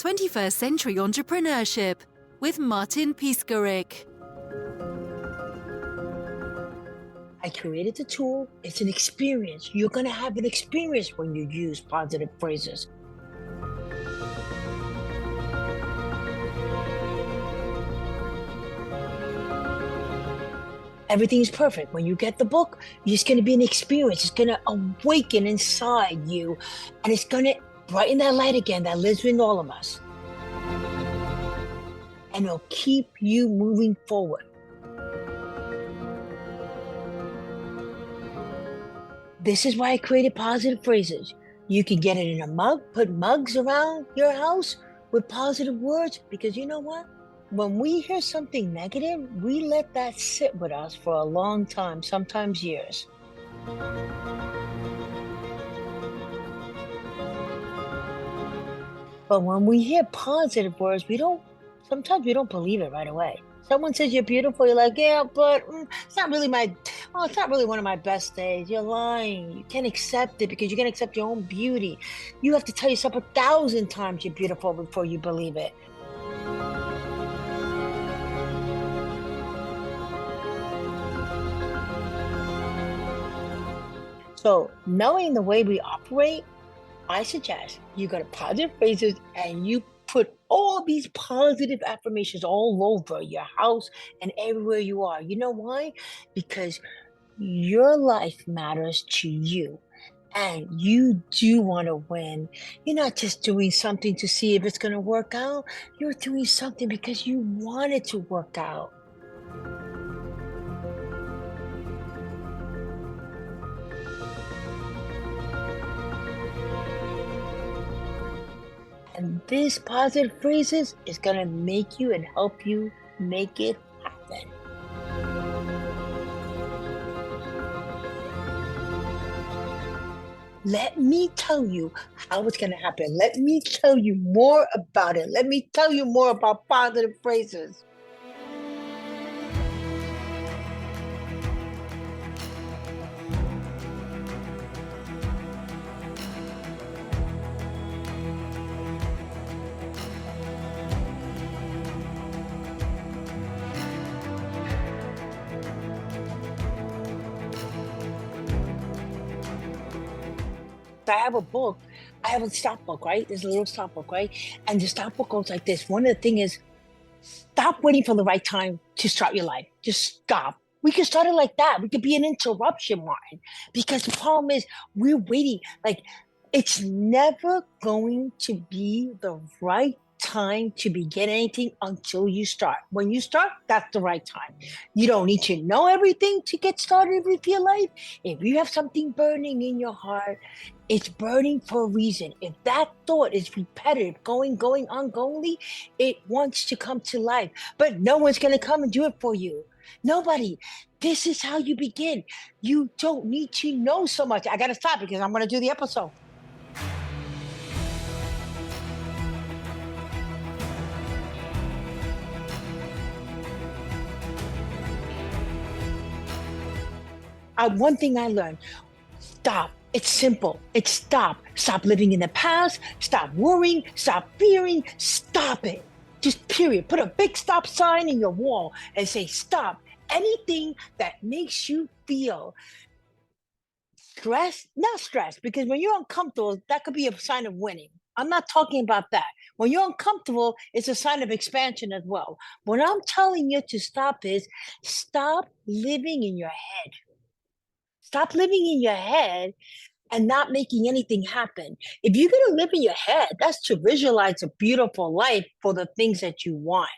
21st Century Entrepreneurship with Martin Piskarik. I created the tool. It's an experience. You're going to have an experience when you use positive phrases. Everything's perfect. When you get the book, it's going to be an experience. It's going to awaken inside you, and it's going to brighten that light again that lives in all of us. And it'll keep you moving forward. This is why I created positive phrases. You can get it in a mug, put mugs around your house with positive words, because you know what? When we hear something negative, we let that sit with us for a long time, sometimes years. But when we hear positive words, sometimes we don't believe it right away. Someone says you're beautiful, you're like, yeah, but it's not really one of my best days. You're lying. You can't accept it because you can't accept your own beauty. You have to tell yourself 1,000 times you're beautiful before you believe it. So knowing the way we operate, I suggest you go to positive phrases and you put all these positive affirmations all over your house and everywhere you are. You know why? Because your life matters to you and you do want to win. You're not just doing something to see if it's going to work out. You're doing something because you want it to work out. And this positive phrases is going to make you and help you make it happen. Let me tell you how it's going to happen. Let me tell you more about it. Let me tell you more about positive phrases. I have a book. I have a stop book, right? There's a little stop book, right? And the stop book goes like this. One of the things is stop waiting for the right time to start your life. Just stop. We can start it like that. We could be an interruption, Martin, because the problem is we're waiting. Like it's never going to be the right time to begin anything until you start. When you start, that's the right time. You don't need to know everything to get started with your life. If you have something burning in your heart, it's burning for a reason. If that thought is repetitive, going, ongoingly, it wants to come to life. But no one's going to come and do it for you. Nobody. This is how you begin. You don't need to know so much. I got to stop because I'm going to do the episode. One thing I learned, stop. It's simple. It's stop. Stop living in the past. Stop worrying. Stop fearing. Stop it. Just period. Put a big stop sign in your wall and say stop. Anything that makes you feel stressed, not stressed, because when you're uncomfortable, that could be a sign of winning. I'm not talking about that. When you're uncomfortable, it's a sign of expansion as well. What I'm telling you to stop is stop living in your head. Stop living in your head and not making anything happen. If you're going to live in your head, that's to visualize a beautiful life for the things that you want.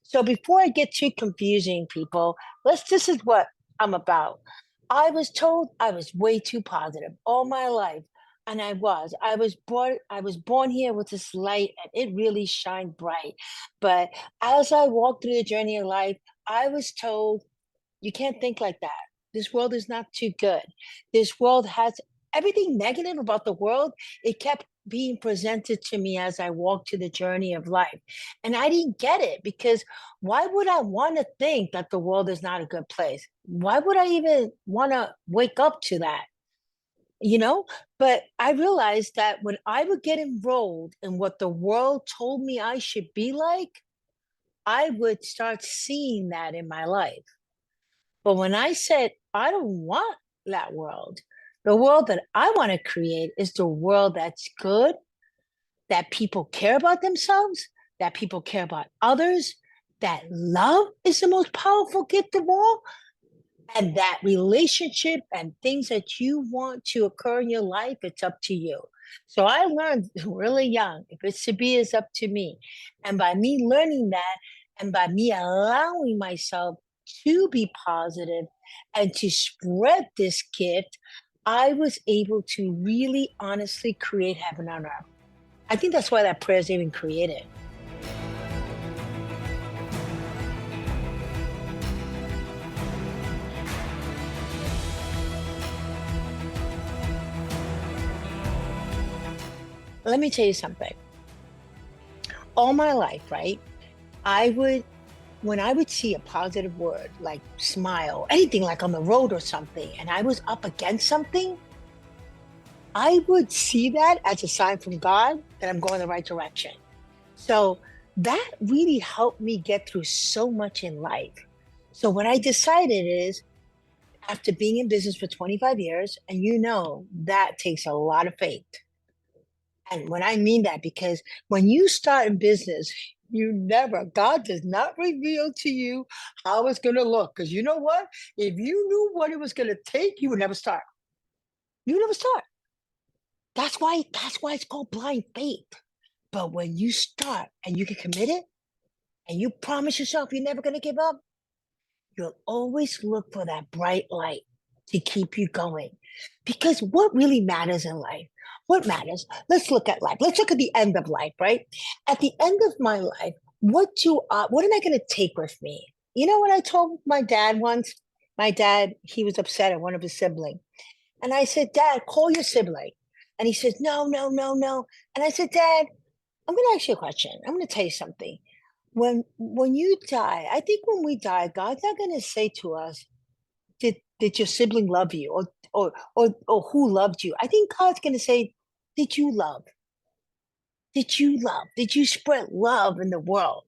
So before I get too confusing, people, this is what I'm about. I was told I was way too positive all my life. And I was born here with this light and it really shined bright. But as I walked through the journey of life, I was told you can't think like that. This world is not too good. This world has everything negative about the world. It kept being presented to me as I walked to the journey of life. And I didn't get it because why would I want to think that the world is not a good place? Why would I even want to wake up to that? you know? But I realized that when I would get enrolled in what the world told me I should be like, I would start seeing that in my life. But when I said, I don't want that world, the world that I want to create is the world that's good, that people care about themselves, that people care about others, that love is the most powerful gift of all, and that relationship and things that you want to occur in your life, it's up to you. So I learned really young, if it's to be, it's up to me. And by me learning that, and by me allowing myself to be positive and to spread this gift, I was able to really honestly create heaven on earth. I think that's why that prayer is even created. Let me tell you something. All my life, right? I would, when I would see a positive word like smile, anything like on the road or something, and I was up against something, I would see that as a sign from God that I'm going the right direction. So that really helped me get through so much in life. So what I decided is, after being in business for 25 years, and that takes a lot of faith. And when I mean that, because when you start in business, God does not reveal to you how it's going to look. Because you know what? If you knew what it was going to take, you would never start. You would never start. That's why it's called blind faith. But when you start and you get committed and you promise yourself you're never going to give up, you'll always look for that bright light to keep you going. Because what really matters in life? What matters? Let's look at life. Let's look at the end of life, right? At the end of my life, what am I going to take with me? You know what I told my dad once? My dad, he was upset at one of his siblings. And I said, Dad, call your sibling. And he says, no, no, no, no. And I said, Dad, I'm going to ask you a question. I'm going to tell you something. When you die, I think when we die, God's not going to say to us, did your sibling love you, or who loved you? I think God's going to say, did you love? Did you love? Did you spread love in the world?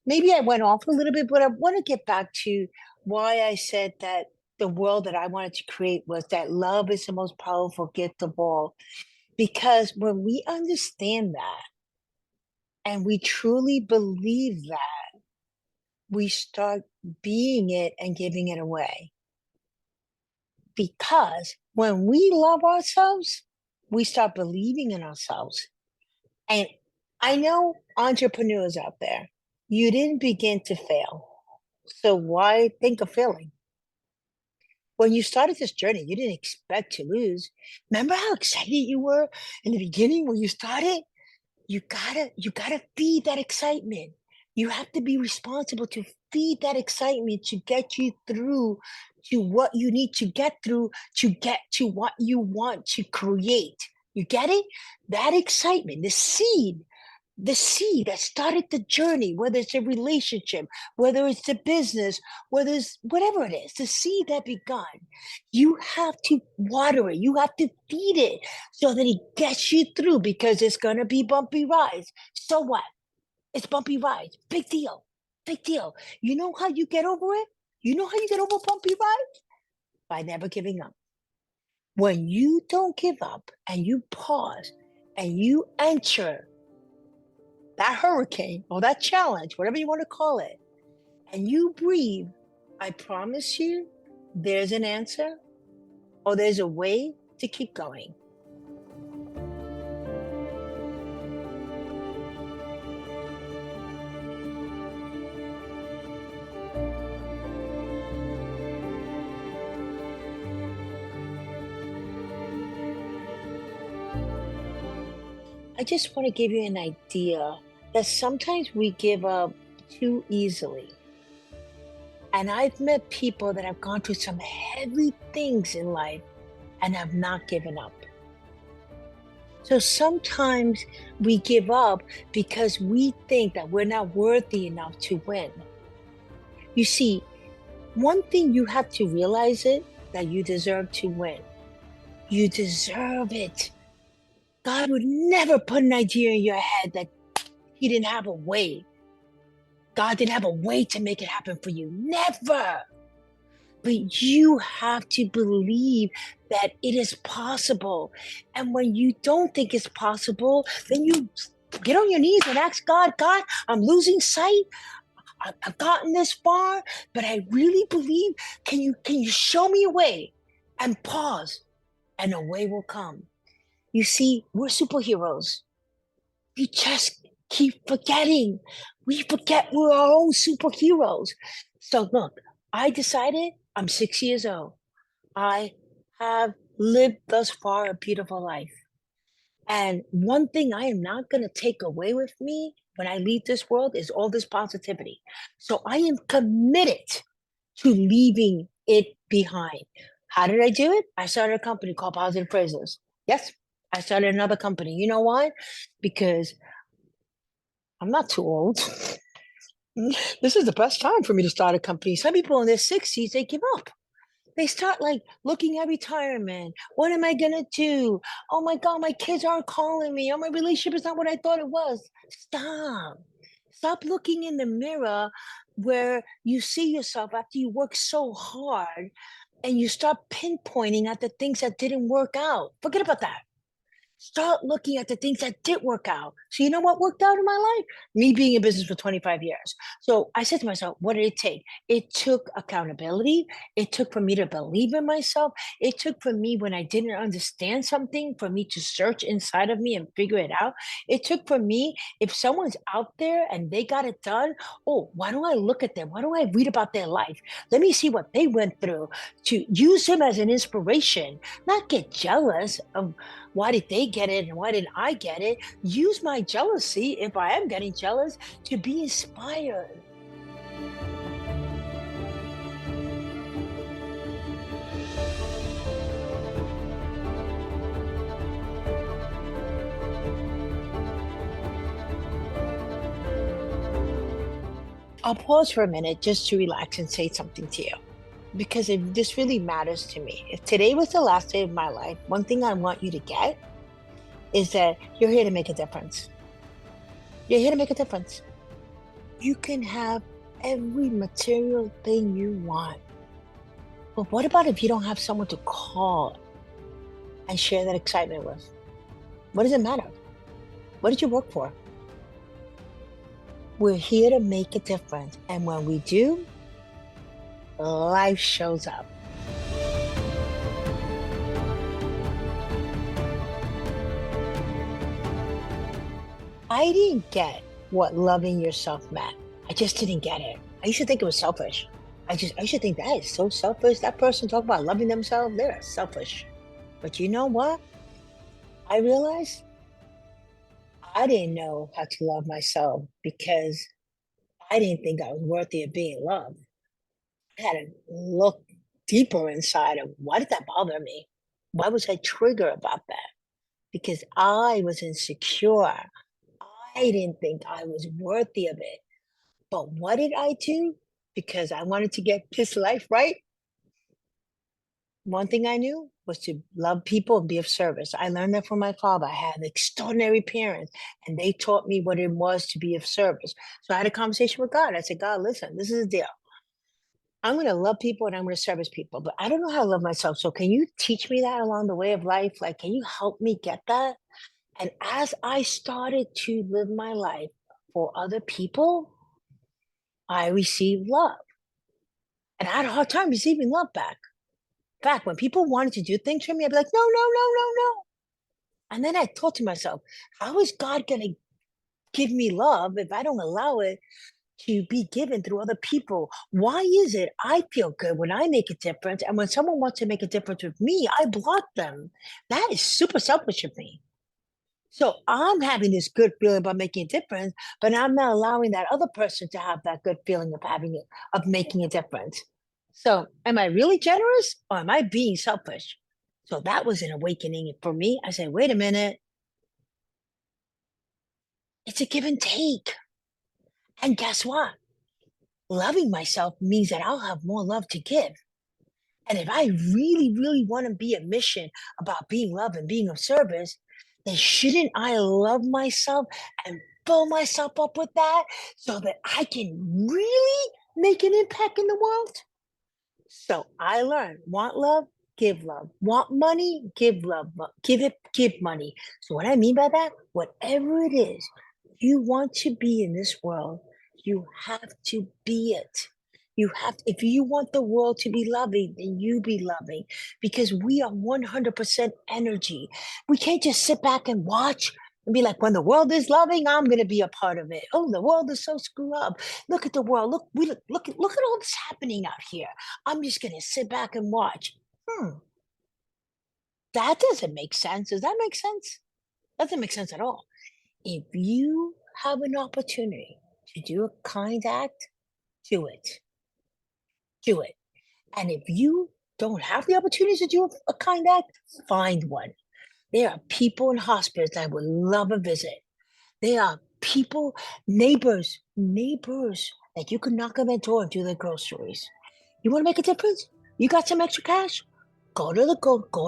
Maybe I went off a little bit, but I want to get back to why I said that the world that I wanted to create was that love is the most powerful gift of all. Because when we understand that and we truly believe that, we start being it and giving it away. Because when we love ourselves, we start believing in ourselves. And I know entrepreneurs out there, you didn't begin to fail. So why think of failing? When you started this journey, you didn't expect to lose. Remember how excited you were in the beginning when you started? You gotta feed that excitement. You have to be responsible to feed that excitement to get you through to what you need to get through to get to what you want to create. You get it? That excitement, the seed that started the journey, whether it's a relationship, whether it's a business, whether it's whatever it is, the seed that begun, you have to water it, you have to feed it so that it gets you through, because it's going to be bumpy rides. So what? It's bumpy rides. Big deal. Big deal. You know how you get over it? You know how you get over bumpy rides? By never giving up. When you don't give up and you pause and you enter that hurricane or that challenge, whatever you want to call it, and you breathe, I promise you, there's an answer or there's a way to keep going. I just want to give you an idea that sometimes we give up too easily. And I've met people that have gone through some heavy things in life and have not given up. So sometimes we give up because we think that we're not worthy enough to win. You see, one thing you have to realize it, that you deserve to win. You deserve it. God would never put an idea in your head that he didn't have a way. God didn't have a way to make it happen for you. Never. But you have to believe that it is possible. And when you don't think it's possible, then you get on your knees and ask God, God, I'm losing sight. I've gotten this far, but I really believe, can you show me a way? And pause, and a way will come. You see, we're superheroes. We just keep forgetting. We forget we're our own superheroes. So look, I decided I'm 6 years old. I have lived thus far a beautiful life. And one thing I am not going to take away with me when I leave this world is all this positivity. So I am committed to leaving it behind. How did I do it? I started a company called Positive Phrases. Yes, I started another company. You know why? Because I'm not too old. This is the best time for me to start a company. Some people in their 60s, they give up. They start like looking at retirement. What am I gonna do? Oh my God, my kids aren't calling me. Oh, my relationship is not what I thought it was. Stop. Stop looking in the mirror where you see yourself after you work so hard and you start pinpointing at the things that didn't work out. Forget about that. Start looking at the things that did work out. So you know what worked out in my life? Me being in business for 25 years. So I said to myself, what did it take? It took accountability. It took for me to believe in myself. It took for me when I didn't understand something, for me to search inside of me and figure it out. It took for me, if someone's out there and they got it done, oh, why don't I look at them? Why don't I read about their life? Let me see what they went through, to use them as an inspiration, not get jealous of why did they get it and why didn't I get it? Use my jealousy, if I am getting jealous, to be inspired. I'll pause for a minute just to relax and say something to you because this really matters to me. If today was the last day of my life, one thing I want you to get is that you're here to make a difference. You're here to make a difference. You can have every material thing you want. But what about if you don't have someone to call and share that excitement with? What does it matter? What did you work for? We're here to make a difference. And when we do, life shows up. I didn't get what loving yourself meant. I just didn't get it. I used to think it was selfish. I used to think that is so selfish. That person talk about loving themselves, they're selfish. But you know what? I realized I didn't know how to love myself because I didn't think I was worthy of being loved. I had to look deeper inside of why did that bother me? Why was I triggered about that? Because I was insecure. I didn't think I was worthy of it. But what did I do? Because I wanted to get this life right. One thing I knew was to love people and be of service. I learned that from my father. I had extraordinary parents, and they taught me what it was to be of service. So I had a conversation with God. I said, God, listen, this is the deal. I'm going to love people and I'm going to service people, but I don't know how to love myself. So can you teach me that along the way of life? Like, can you help me get that? And as I started to live my life for other people, I received love. And I had a hard time receiving love back. In fact, when people wanted to do things for me, I'd be like, no, no, no, no, no. And then I thought to myself, how is God going to give me love if I don't allow it to be given through other people? Why is it I feel good when I make a difference, and when someone wants to make a difference with me, I block them? That is super selfish of me. So I'm having this good feeling about making a difference, but I'm not allowing that other person to have that good feeling of having it, of making a difference. So am I really generous or am I being selfish? So that was an awakening for me. I said, wait a minute, it's a give and take. And guess what? Loving myself means that I'll have more love to give. And if I really, really want to be a mission about being loved and being of service, then shouldn't I love myself and fill myself up with that so that I can really make an impact in the world? So I learned, want love, give love. Want money, give love. Give it, give money. So what I mean by that, whatever it is you want to be in this world, you have to be it. You have, if you want the world to be loving, then you be loving because we are 100% energy. We can't just sit back and watch and be like, when the world is loving, I'm going to be a part of it. Oh, the world is so screwed up. Look at the world. Look at all this happening out here. I'm just going to sit back and watch. Hmm, that doesn't make sense. Does that make sense? Doesn't make sense at all. If you have an opportunity to do a kind act, do it. Do it. And if you don't have the opportunity to do a kind act, find one. There are people in hospitals that would love a visit. There are people, neighbors that you can knock on their door and do their groceries. You want to make a difference? You got some extra cash? Go to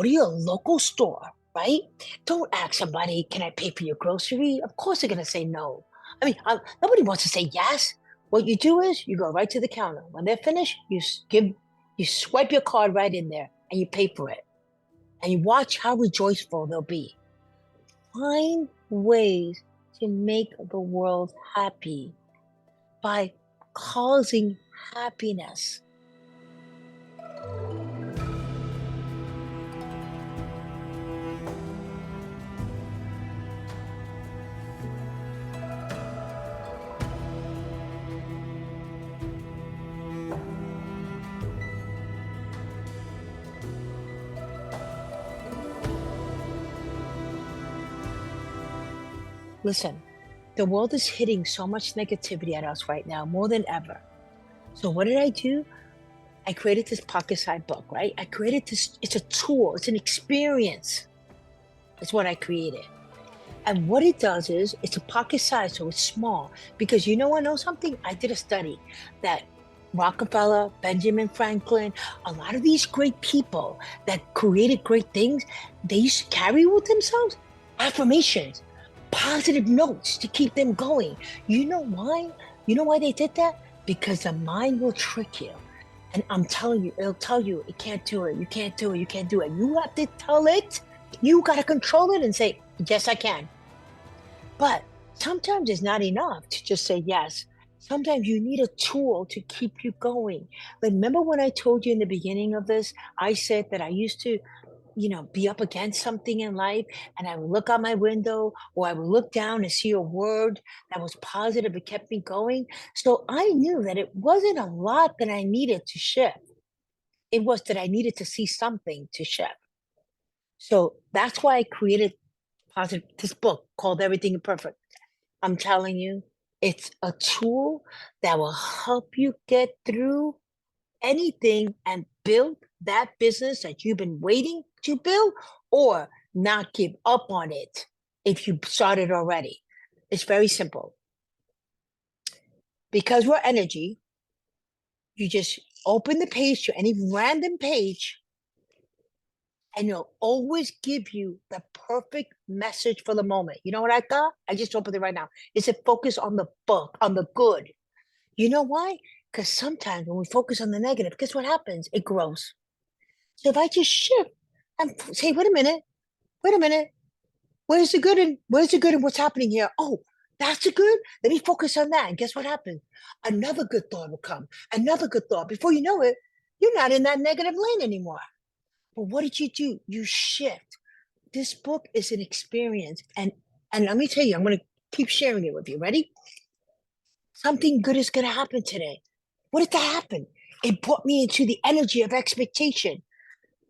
your local store, right? Don't ask somebody, "Can I pay for your grocery?" Of course they're gonna say no. I mean, nobody wants to say yes. What you do is you go right to the counter. When they're finished, you swipe your card right in there and you pay for it, and you watch how rejoiceful they'll be. Find ways to make the world happy by causing happiness. Listen, the world is hitting so much negativity at us right now, more than ever. So what did I do? I created this pocket side book, right? I created this, it's a tool, it's an experience. It's what I created. And what it does is it's a pocket size, so it's small. Because you know, I know something? I did a study that Rockefeller, Benjamin Franklin, a lot of these great people that created great things, they used to carry with themselves affirmations, positive notes to keep them going. You know why? You know why they did that? Because the mind will trick you. And I'm telling you, it'll tell you, it can't do it, you can't do it, you can't do it. You have to tell it, you got to control it and say, yes, I can. But sometimes it's not enough to just say yes. Sometimes you need a tool to keep you going. Like, remember when I told you in the beginning of this, I said that I used to, be up against something in life and I would look out my window or I would look down and see a word that was positive. It kept me going. So I knew that it wasn't a lot that I needed to shift. It was that I needed to see something to shift. So that's why I created positive this book called Everything Imperfect. I'm telling you, it's a tool that will help you get through anything and build that business that you've been waiting to build or not give up on it if you started already. It's very simple. Because we're energy, you just open the page to any random page and it'll always give you the perfect message for the moment. You know what I got? I just opened it right now. It said focus on the book, on the good. You know why? Because sometimes when we focus on the negative, guess what happens? It grows. So if I just shift and say, wait a minute, where's the good and where's the good and what's happening here? Oh, that's the good. Let me focus on that. And guess what happens? Another good thought will come. Another good thought. Before you know it, you're not in that negative lane anymore. But what did you do? You shift. This book is an experience. And let me tell you, I'm gonna keep sharing it with you. Ready? Something good is gonna happen today. What did that happen? It brought me into the energy of expectation.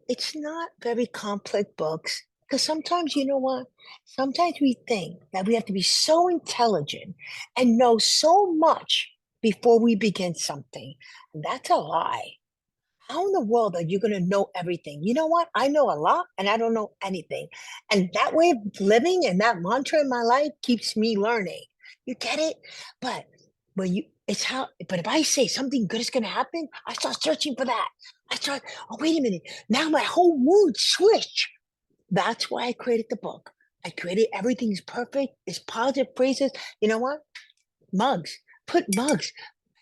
It's not very complex books because sometimes you know what? Sometimes we think that we have to be so intelligent and know so much before we begin something. And that's a lie. How in the world are you going to know everything? You know what? I know a lot and I don't know anything. And that way of living and that mantra in my life keeps me learning. You get it? But but if I say something good is going to happen, I start searching for that. I start, oh, wait a minute. Now my whole mood switched. That's why I created the book. I created everything's perfect. It's positive phrases. You know what? Mugs. Put mugs.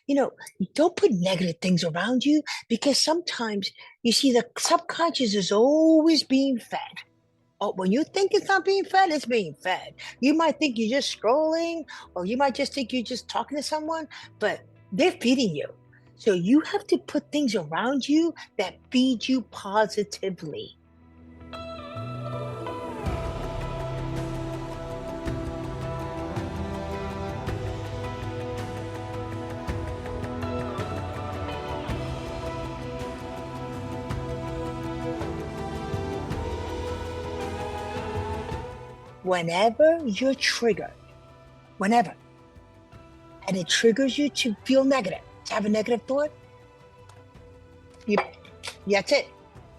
You know, don't put negative things around you because sometimes you see the subconscious is always being fed. Oh, when you think it's not being fed, it's being fed. You might think you're just scrolling, or you might just think you're just talking to someone, but they're feeding you. So you have to put things around you that feed you positively. Whenever you're triggered, whenever, and it triggers you to feel negative, to have a negative thought, you that's it.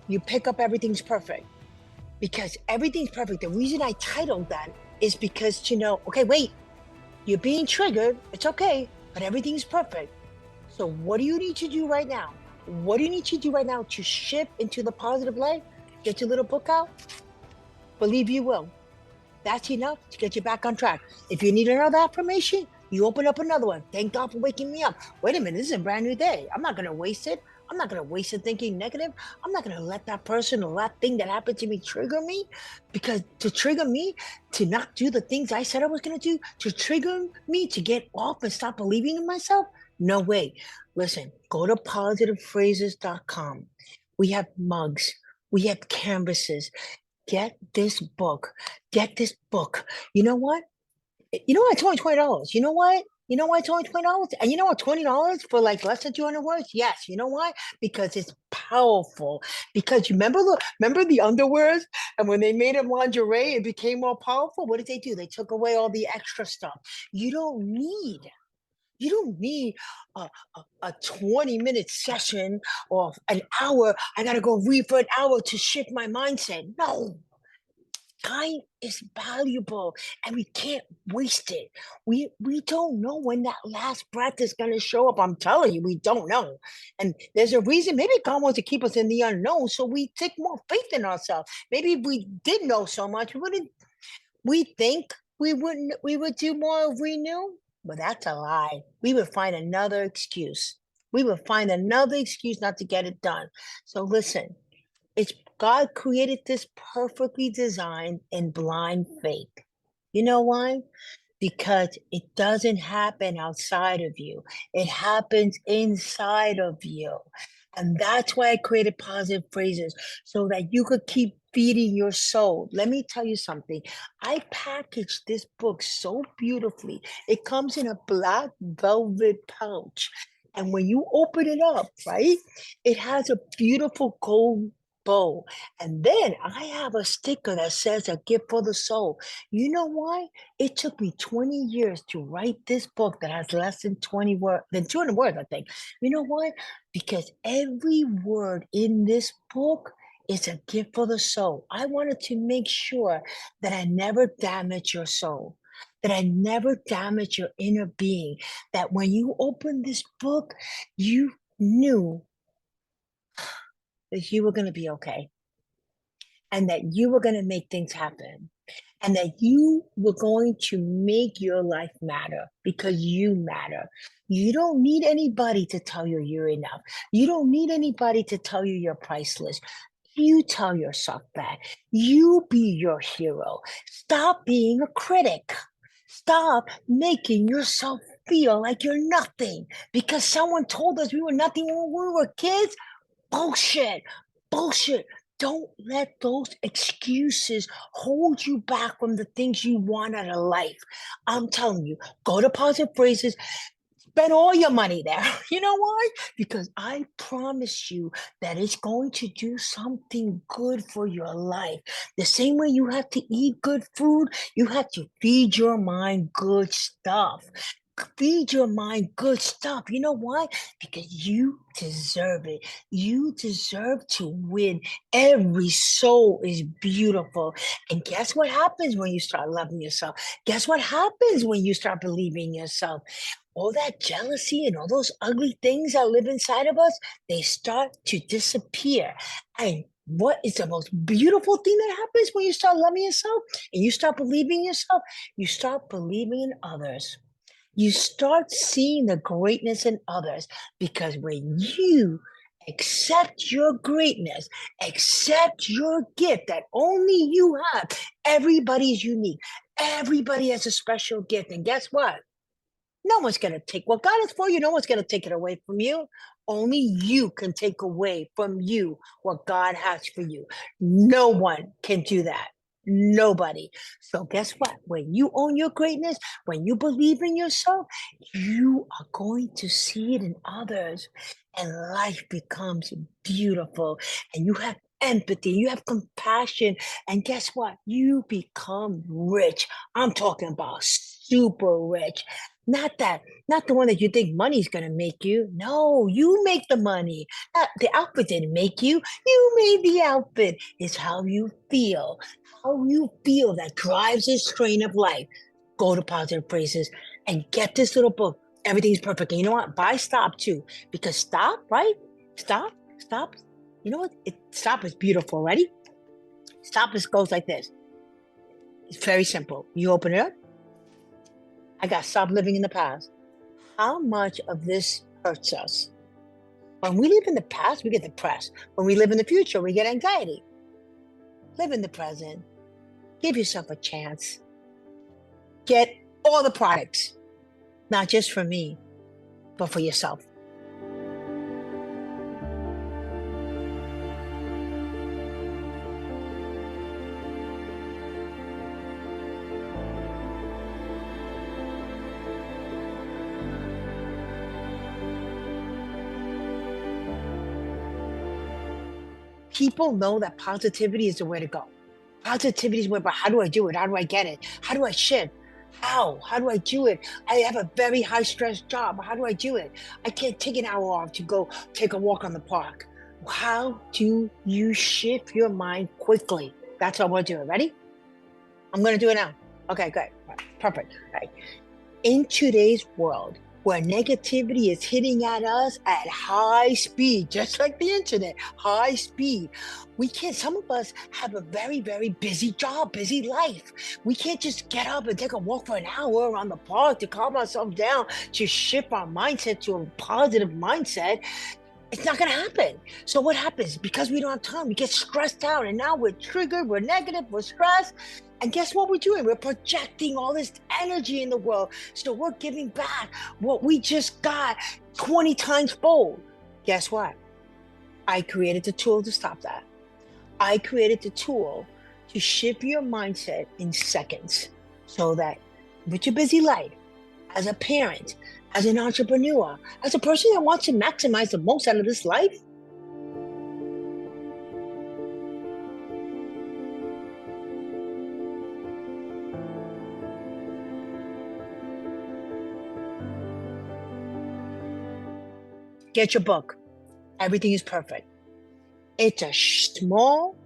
You pick up everything's perfect because everything's perfect. The reason I titled that is because to know, okay, wait, you're being triggered. It's okay, but everything's perfect. So what do you need to do right now? What do you need to do right now to shift into the positive light? Get your little book out. Believe you will. That's enough to get you back on track. If you need another affirmation, you open up another one. Thank God for waking me up. Wait a minute, this is a brand new day. I'm not going to waste it. I'm not going to waste it thinking negative. I'm not going to let that person or that thing that happened to me trigger me, because to trigger me to not do the things I said I was going to do, to trigger me to get off and stop believing in myself. No way. Listen, go to positivephrases.com. We have mugs. We have canvases. Get this book. Get this book. You know what? You know what? It's only $20. You know what? You know why it's only $20? And you know what? $20 for like less than 200 words? Yes. You know why? Because it's powerful. Because you remember the underwears, and when they made it lingerie, it became more powerful. What did they do? They took away all the extra stuff. You don't need you don't need a 20-minute session or an hour. I got to go read for an hour to shift my mindset. No, time is valuable and we can't waste it. We don't know when that last breath is going to show up. I'm telling you, we don't know. And there's a reason. Maybe God wants to keep us in the unknown so we take more faith in ourselves. Maybe if we did know so much, we think we would do more if we knew, but that's a lie. We would find another excuse. We would find another excuse not to get it done. So listen, it's God created this perfectly designed in blind faith. You know why? Because it doesn't happen outside of you. It happens inside of you. And that's why I created positive phrases so that you could keep feeding your soul. Let me tell you something. I packaged this book so beautifully. It comes in a black velvet pouch. And when you open it up, right, it has a beautiful gold bow. And then I have a sticker that says a gift for the soul. You know why? It took me 20 years to write this book that has less than 200 words, I think. You know why? Because every word in this book is a gift for the soul. I wanted to make sure that I never damage your soul, that I never damage your inner being, that when you open this book, you knew that you were going to be okay and that you were going to make things happen and that you were going to make your life matter because you matter. You don't need anybody to tell you you're enough. You don't need anybody to tell you you're priceless. You tell yourself that. You be your hero. Stop being a critic. Stop making yourself feel like you're nothing because someone told us we were nothing when we were kids. Bullshit. Bullshit. Don't let those excuses hold you back from the things you want out of life. I'm telling you, go to positive phrases, spend all your money there. You know why? Because I promise you that it's going to do something good for your life. The same way you have to eat good food, you have to feed your mind good stuff. Feed your mind good stuff. You know why? Because you deserve it. You deserve to win. Every soul is beautiful. And guess what happens when you start loving yourself? Guess what happens when you start believing in yourself? All that jealousy and all those ugly things that live inside of us, they start to disappear. And what is the most beautiful thing that happens when you start loving yourself and you start believing in yourself? You start believing in others. You start seeing the greatness in others, because when you accept your greatness, accept your gift that only you have, everybody's unique. Everybody has a special gift. And guess what? No one's going to take what God is for you. No one's going to take it away from you. Only you can take away from you what God has for you. No one can do that. Nobody. So guess what? When you own your greatness, when you believe in yourself, you are going to see it in others, and life becomes beautiful, and you have empathy, you have compassion, and guess what? You become rich. I'm talking about super rich. Not the one that you think money's gonna make you. No, you make the money. The outfit didn't make you. You made the outfit. It's how you feel. How you feel that drives this train of life. Go to Positive Phrases and get this little book. Everything's perfect. And you know what? Buy Stop too. Because Stop, right? Stop. You know what? Stop is beautiful. Ready? Stop goes like this. It's very simple. You open it up. I got Stop living in the past. How much of this hurts us? When we live in the past, we get depressed. When we live in the future, we get anxiety. Live in the present. Give yourself a chance. Get all the products, not just for me, but for yourself. People know that positivity is the way to go. Positivity is where, but how do I do it? How do I get it? How do I shift? How? How do I do it? I have a very high stress job. How do I do it? I can't take an hour off to go take a walk on the park. How do you shift your mind quickly? That's what I want to do. Ready? I'm going to do it now. Okay, good. Perfect. All right. In today's world, where negativity is hitting at us at high speed, just like the internet, high speed. Some of us have a very, very busy job, busy life. We can't just get up and take a walk for an hour around the park to calm ourselves down, to shift our mindset to a positive mindset. It's not going to happen. So what happens? Because we don't have time, we get stressed out, and now we're triggered, we're negative, we're stressed. And guess what we're doing? We're projecting all this energy in the world. So we're giving back what we just got 20 times fold. Guess what? I created the tool to stop that. I created the tool to shift your mindset in seconds, so that with your busy life, as a parent, as an entrepreneur, as a person that wants to maximize the most out of this life, get your book. Everything is perfect. It's a small,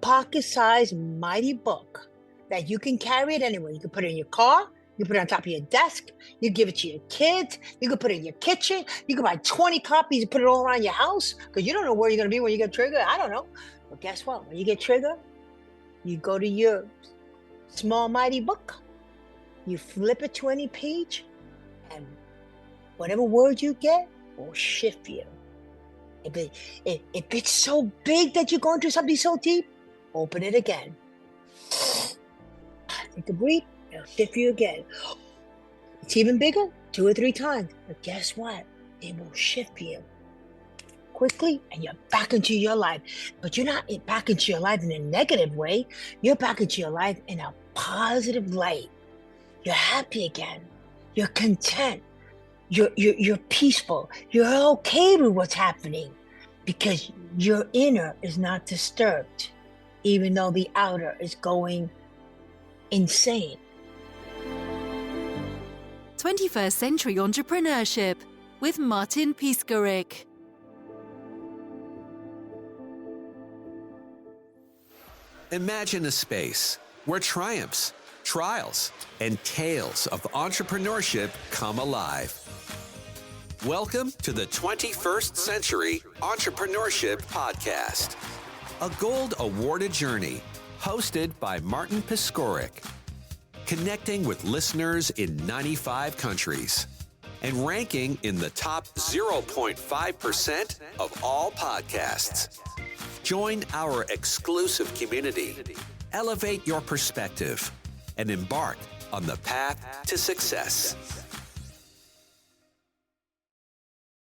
pocket-sized, mighty book that you can carry it anywhere. You can put it in your car. You put it on top of your desk. You give it to your kids. You can put it in your kitchen. You can buy 20 copies and put it all around your house, because you don't know where you're going to be when you get triggered. I don't know. But guess what? When you get triggered, you go to your small, mighty book. You flip it to any page, and whatever word you get will shift you. If it's so big that you're going through something so deep, open it again. Take a breath, it'll shift you again. It's even bigger, 2 or 3 times. But guess what? It will shift you quickly, and you're back into your life. But you're not back into your life in a negative way. You're back into your life in a positive light. You're happy again. You're content. You're peaceful. You're okay with what's happening, because your inner is not disturbed, even though the outer is going insane. 21st Century Entrepreneurship with Martin Piskarik. Imagine a space where triumphs, trials, and tales of entrepreneurship come alive. Welcome to the 21st Century Entrepreneurship Podcast, a gold awarded journey hosted by Martin Piskarik, connecting with listeners in 95 countries and ranking in the top 0.5% of all podcasts. Join our exclusive community, elevate your perspective, and embark on the path to success.